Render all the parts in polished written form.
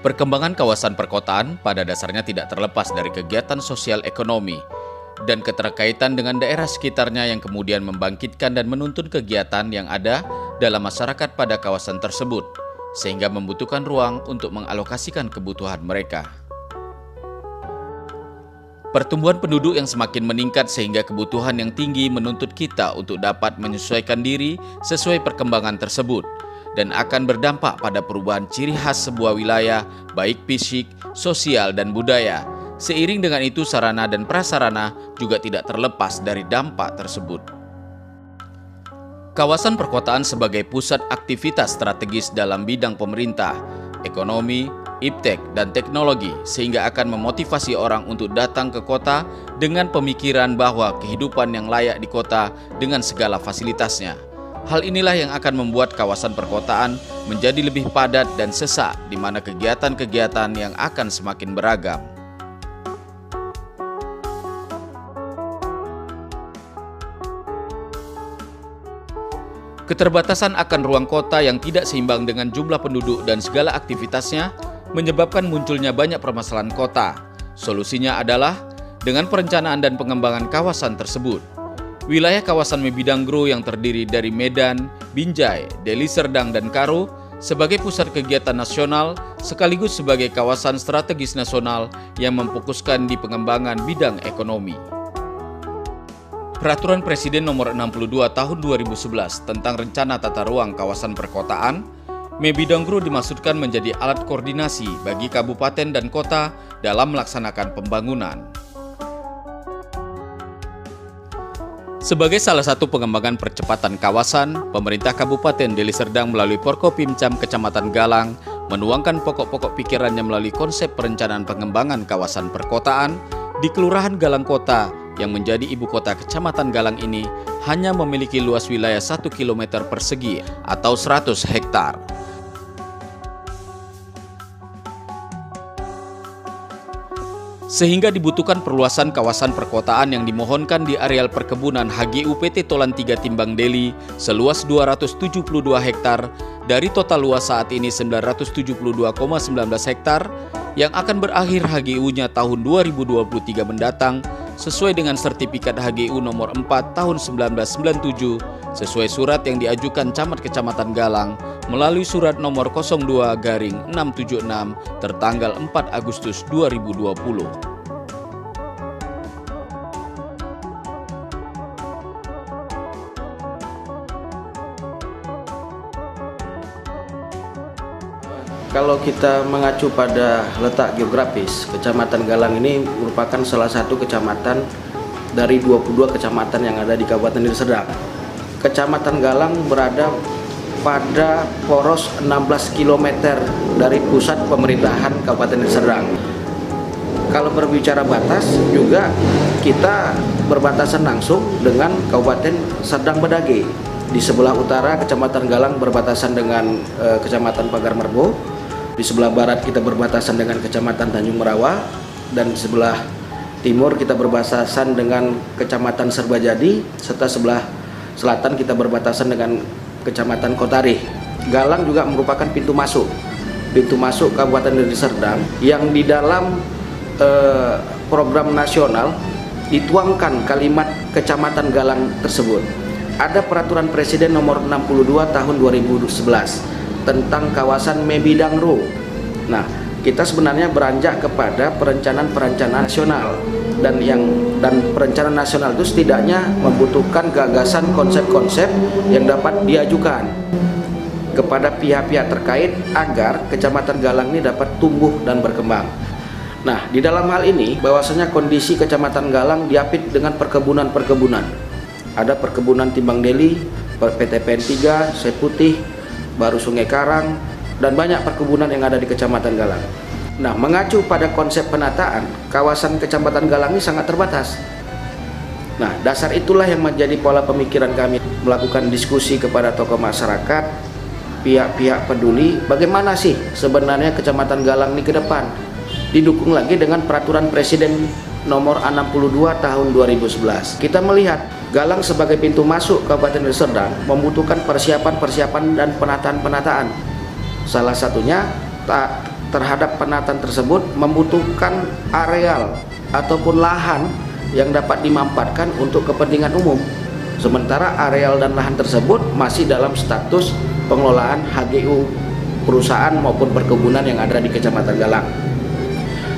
Perkembangan kawasan perkotaan pada dasarnya tidak terlepas dari kegiatan sosial ekonomi dan keterkaitan dengan daerah sekitarnya yang kemudian membangkitkan dan menuntun kegiatan yang ada dalam masyarakat pada kawasan tersebut, sehingga membutuhkan ruang untuk mengalokasikan kebutuhan mereka. Pertumbuhan penduduk yang semakin meningkat sehingga kebutuhan yang tinggi menuntut kita untuk dapat menyesuaikan diri sesuai perkembangan tersebut, dan akan berdampak pada perubahan ciri khas sebuah wilayah, baik fisik, sosial, dan budaya. Seiring dengan itu, sarana dan prasarana juga tidak terlepas dari dampak tersebut. Kawasan perkotaan sebagai pusat aktivitas strategis dalam bidang pemerintah, ekonomi, iptek, dan teknologi, sehingga akan memotivasi orang untuk datang ke kota dengan pemikiran bahwa kehidupan yang layak di kota dengan segala fasilitasnya. Hal inilah yang akan membuat kawasan perkotaan menjadi lebih padat dan sesak, di mana kegiatan-kegiatan yang akan semakin beragam. Keterbatasan akan ruang kota yang tidak seimbang dengan jumlah penduduk dan segala aktivitasnya menyebabkan munculnya banyak permasalahan kota. Solusinya adalah dengan perencanaan dan pengembangan kawasan tersebut. Wilayah kawasan Mebidanggro yang terdiri dari Medan, Binjai, Deli Serdang, dan Karo sebagai pusat kegiatan nasional sekaligus sebagai kawasan strategis nasional yang memfokuskan di pengembangan bidang ekonomi. Peraturan Presiden Nomor 62 Tahun 2011 tentang Rencana Tata Ruang Kawasan Perkotaan, Mebidanggro dimaksudkan menjadi alat koordinasi bagi kabupaten dan kota dalam melaksanakan pembangunan. Sebagai salah satu pengembangan percepatan kawasan, pemerintah Kabupaten Deli Serdang melalui Porkopimcam Kecamatan Galang menuangkan pokok-pokok pikirannya melalui konsep perencanaan pengembangan kawasan perkotaan di Kelurahan Galang Kota yang menjadi ibu kota Kecamatan Galang ini hanya memiliki luas wilayah 1 km persegi atau 100 hektar. Sehingga dibutuhkan perluasan kawasan perkotaan yang dimohonkan di areal perkebunan HGU PT Tolan 3 Timbang Deli seluas 272 hektar dari total luas saat ini 972,19 hektar yang akan berakhir HGU-nya tahun 2023 mendatang sesuai dengan sertifikat HGU nomor 4 tahun 1997 sesuai surat yang diajukan Camat Kecamatan Galang melalui surat nomor 02/676 tertanggal 4 Agustus 2020. Kalau kita mengacu pada letak geografis, Kecamatan Galang ini merupakan salah satu kecamatan dari 22 kecamatan yang ada di Kabupaten Deli Serdang. Kecamatan Galang berada pada poros 16 km dari pusat pemerintahan Kabupaten Deli Serdang. Kalau berbicara batas juga kita berbatasan langsung dengan Kabupaten Serdang Bedage. Di sebelah utara Kecamatan Galang berbatasan dengan Kecamatan Pagar Merbo. Di sebelah barat kita berbatasan dengan Kecamatan Tanjung Merawa, dan di sebelah timur kita berbatasan dengan Kecamatan Serbajadi, serta sebelah selatan kita berbatasan dengan Kecamatan Kotarih. Galang juga merupakan pintu masuk Kabupaten Deli Serdang yang di dalam program nasional dituangkan kalimat Kecamatan Galang tersebut. Ada peraturan Presiden nomor 62 tahun 2011 tentang kawasan Mebidanggro. Nah, kita sebenarnya beranjak kepada perencanaan nasional dan perencanaan nasional itu setidaknya membutuhkan gagasan konsep-konsep yang dapat diajukan kepada pihak-pihak terkait agar Kecamatan Galang ini dapat tumbuh dan berkembang. Nah, di dalam hal ini bahwasanya kondisi Kecamatan Galang diapit dengan perkebunan-perkebunan. Ada perkebunan Timbang Deli, PT PN 3, Seputih, Baru Sungai Karang, dan banyak perkebunan yang ada di Kecamatan Galang. Nah, mengacu pada konsep penataan, kawasan Kecamatan Galang ini sangat terbatas. Nah, dasar itulah yang menjadi pola pemikiran kami melakukan diskusi kepada tokoh masyarakat, pihak-pihak peduli, bagaimana sih sebenarnya Kecamatan Galang ini ke depan. Didukung lagi dengan peraturan Presiden nomor 62 tahun 2011. Kita melihat Galang sebagai pintu masuk Kabupaten Deli Serdang membutuhkan persiapan dan penataan-penataan. Salah satunya terhadap penataan tersebut membutuhkan areal ataupun lahan yang dapat dimanfaatkan untuk kepentingan umum. Sementara areal dan lahan tersebut masih dalam status pengelolaan HGU perusahaan maupun perkebunan yang ada di Kecamatan Galang.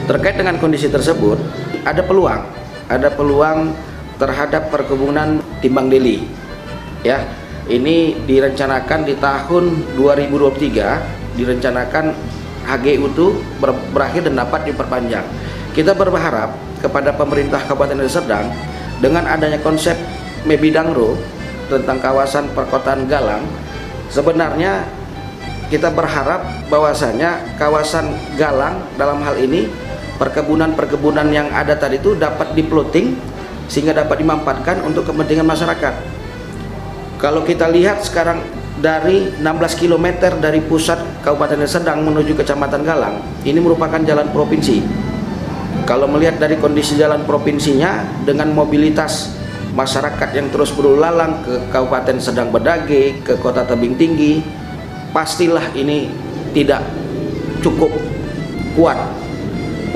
Terkait dengan kondisi tersebut, ada peluang terhadap perkebunan Timbang Deli. Ya, ini direncanakan di tahun 2023, direncanakan HGU itu berakhir dan dapat diperpanjang. Kita berharap kepada pemerintah Kabupaten Deli Serdang dengan adanya konsep Mebidangro tentang kawasan perkotaan Galang, sebenarnya kita berharap bahwasanya kawasan Galang dalam hal ini perkebunan-perkebunan yang ada tadi itu dapat diploting sehingga dapat dimanfaatkan untuk kepentingan masyarakat. Kalau kita lihat sekarang dari 16 km dari pusat Kabupaten Deli Serdang menuju Kecamatan Galang, ini merupakan jalan provinsi. Kalau melihat dari kondisi jalan provinsinya dengan mobilitas masyarakat yang terus berlalang ke Kabupaten Sedang Bedage, ke Kota Tebing Tinggi, pastilah ini tidak cukup kuat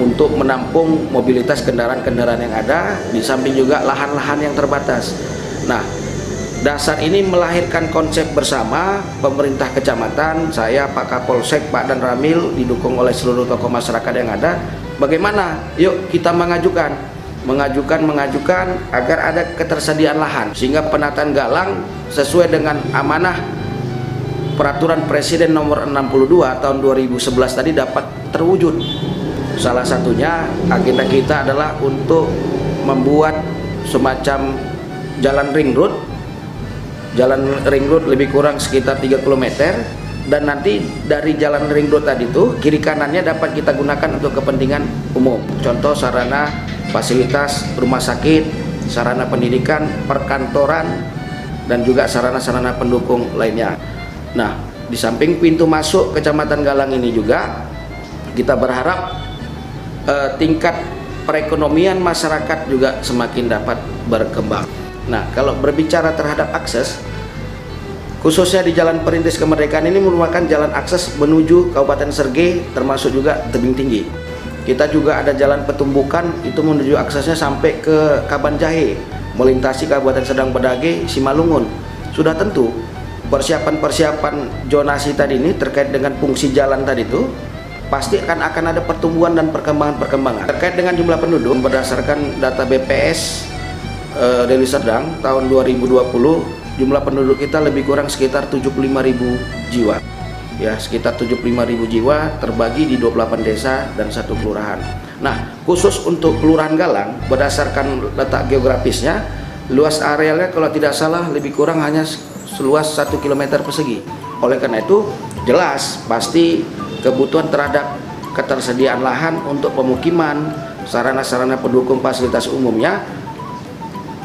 untuk menampung mobilitas kendaraan-kendaraan yang ada, di samping juga lahan-lahan yang terbatas. Nah, dasar ini melahirkan konsep bersama pemerintah kecamatan, saya, Pak Kapolsek, Pak Dan Ramil, didukung oleh seluruh tokoh masyarakat yang ada. Bagaimana? Yuk kita mengajukan agar ada ketersediaan lahan sehingga penataan Galang sesuai dengan amanah Peraturan Presiden nomor 62 tahun 2011 tadi dapat terwujud. Salah satunya agenda kita adalah untuk membuat semacam jalan ring road. Jalan ring road lebih kurang sekitar 3 km, dan nanti dari jalan ring road tadi itu kiri kanannya dapat kita gunakan untuk kepentingan umum. Contoh sarana fasilitas rumah sakit, sarana pendidikan, perkantoran, dan juga sarana-sarana pendukung lainnya. Nah, di samping pintu masuk Kecamatan Galang ini juga kita berharap tingkat perekonomian masyarakat juga semakin dapat berkembang. Nah, kalau berbicara terhadap akses, khususnya di Jalan Perintis Kemerdekaan ini merupakan jalan akses menuju Kabupaten Srge, termasuk juga Tebing Tinggi. Kita juga ada jalan Petumbukan, itu menuju aksesnya sampai ke Kabanjahe, melintasi Kabupaten Sedang Bedage, Simalungun. Sudah tentu persiapan-persiapan zonasi tadi ini terkait dengan fungsi jalan tadi itu pasti akan ada pertumbuhan dan perkembangan. Terkait dengan jumlah penduduk, berdasarkan data BPS Deli Serdang tahun 2020, jumlah penduduk kita lebih kurang sekitar 75.000 jiwa. Ya, sekitar 75.000 jiwa terbagi di 28 desa dan 1 kelurahan. Nah, khusus untuk Kelurahan Galang, berdasarkan letak geografisnya, luas arealnya kalau tidak salah lebih kurang hanya seluas 1 km persegi. Oleh karena itu, jelas pasti kebutuhan terhadap ketersediaan lahan untuk pemukiman, sarana-sarana pendukung fasilitas umumnya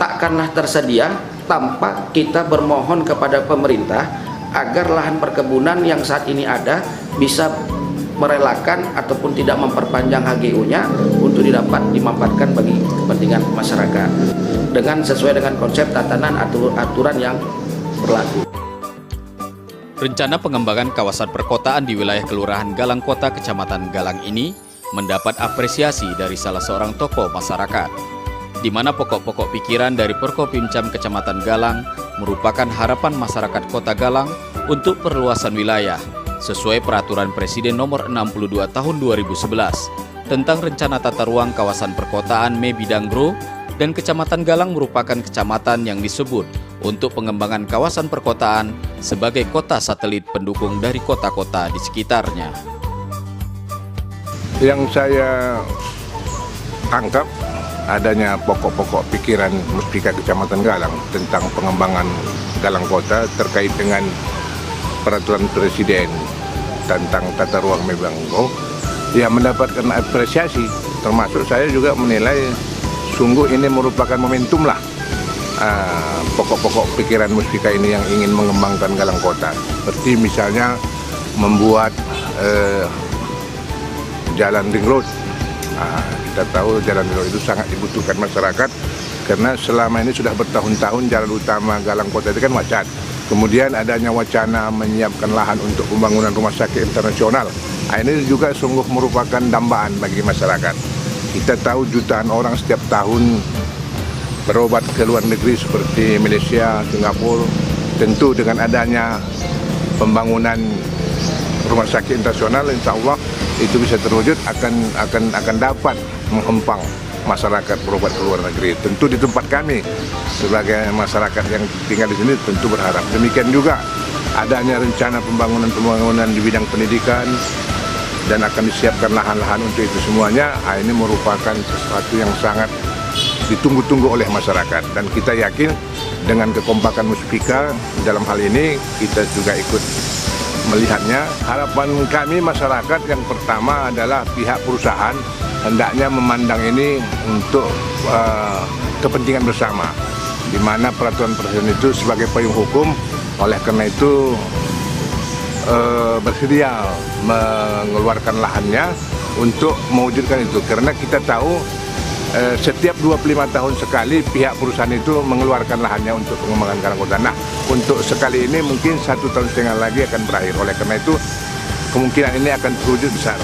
takkanlah tersedia tanpa kita bermohon kepada pemerintah agar lahan perkebunan yang saat ini ada bisa merelakan ataupun tidak memperpanjang HGU-nya untuk dapat dimanfaatkan bagi kepentingan masyarakat dengan sesuai dengan konsep tatanan aturan yang berlaku. Rencana pengembangan kawasan perkotaan di wilayah Kelurahan Galang Kota Kecamatan Galang ini mendapat apresiasi dari salah seorang tokoh masyarakat, di mana pokok-pokok pikiran dari Porkopimcam Kecamatan Galang merupakan harapan masyarakat Kota Galang untuk perluasan wilayah sesuai Peraturan Presiden nomor 62 tahun 2011 tentang Rencana Tata Ruang Kawasan Perkotaan Mebidangro, dan Kecamatan Galang merupakan kecamatan yang disebut untuk pengembangan kawasan perkotaan sebagai kota satelit pendukung dari kota-kota di sekitarnya. Yang saya tangkap adanya pokok-pokok pikiran Muspika Kecamatan Galang tentang pengembangan Galang Kota terkait dengan Peraturan Presiden tentang Tata Ruang Mebidangro, ya mendapatkan apresiasi. Termasuk saya juga menilai sungguh ini merupakan momentum lah pokok-pokok pikiran Muspika ini yang ingin mengembangkan Galang Kota. Seperti misalnya membuat jalan ring road. Kita tahu jalan ring road itu sangat dibutuhkan masyarakat karena selama ini sudah bertahun-tahun jalan utama Galang Kota itu kan macet. Kemudian adanya wacana menyiapkan lahan untuk pembangunan rumah sakit internasional. Ini juga sungguh merupakan dambaan bagi masyarakat. Kita tahu jutaan orang setiap tahun berobat ke luar negeri seperti Malaysia, Singapura. Tentu dengan adanya pembangunan rumah sakit internasional, insya Allah itu bisa terwujud, akan dapat menghempang masyarakat berobat ke luar negeri. Tentu di tempat kami sebagai masyarakat yang tinggal di sini tentu berharap. Demikian juga adanya rencana pembangunan di bidang pendidikan dan akan disiapkan lahan-lahan untuk itu semuanya. Ini merupakan sesuatu yang sangat ditunggu-tunggu oleh masyarakat, dan kita yakin dengan kekompakan Muspika dalam hal ini kita juga ikut melihatnya. Harapan kami masyarakat yang pertama adalah pihak perusahaan hendaknya memandang ini untuk kepentingan bersama, di mana peraturan presiden itu sebagai payung hukum. Oleh karena itu bersedia mengeluarkan lahannya untuk mewujudkan itu, karena kita tahu setiap 25 tahun sekali pihak perusahaan itu mengeluarkan lahannya untuk pengembangan Karangkota. Nah, untuk sekali ini mungkin 1,5 tahun lagi akan berakhir. Oleh karena itu kemungkinan ini akan terwujud besar.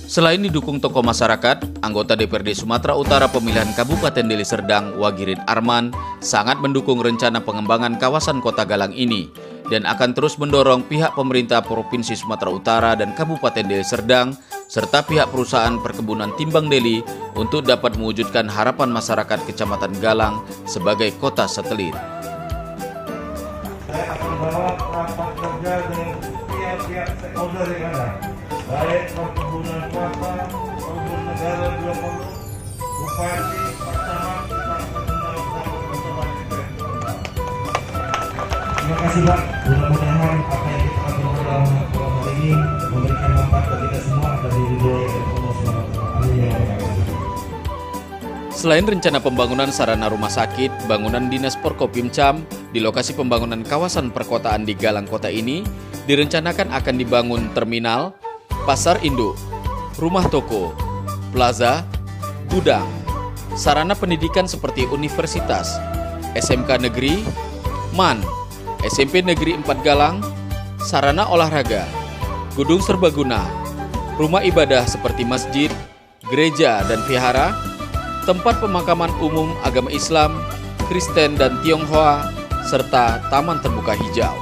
Selain didukung tokoh masyarakat, anggota DPRD Sumatera Utara pemilihan Kabupaten Deli Serdang, Wagirin Arman, sangat mendukung rencana pengembangan kawasan Kota Galang ini dan akan terus mendorong pihak pemerintah Provinsi Sumatera Utara dan Kabupaten Deli Serdang serta pihak perusahaan perkebunan Timbang Deli untuk dapat mewujudkan harapan masyarakat Kecamatan Galang sebagai kota satelit. Saya akan bawa rapat kerja dengan pihak-pihak stakeholder yang ada, baik perkebunan swasta, perkebunan negara 20, bupati, Pak Camat, kita akan bersama Terima kasih Pak. Mudah-mudahan apa yang kita lakukan dalam hari ini memberikan manfaat bagi kita semua dari ridho Allah SWT. Selain rencana pembangunan sarana rumah sakit, bangunan Dinas Porkopimcam di lokasi pembangunan kawasan perkotaan di Galang Kota ini direncanakan akan dibangun terminal, pasar induk, rumah toko, plaza, gudang, sarana pendidikan seperti universitas, SMK Negeri, MAN, SMP Negeri 4 Galang, sarana olahraga, gedung serbaguna, rumah ibadah seperti masjid, gereja dan vihara, tempat pemakaman umum agama Islam, Kristen dan Tionghoa, serta taman terbuka hijau.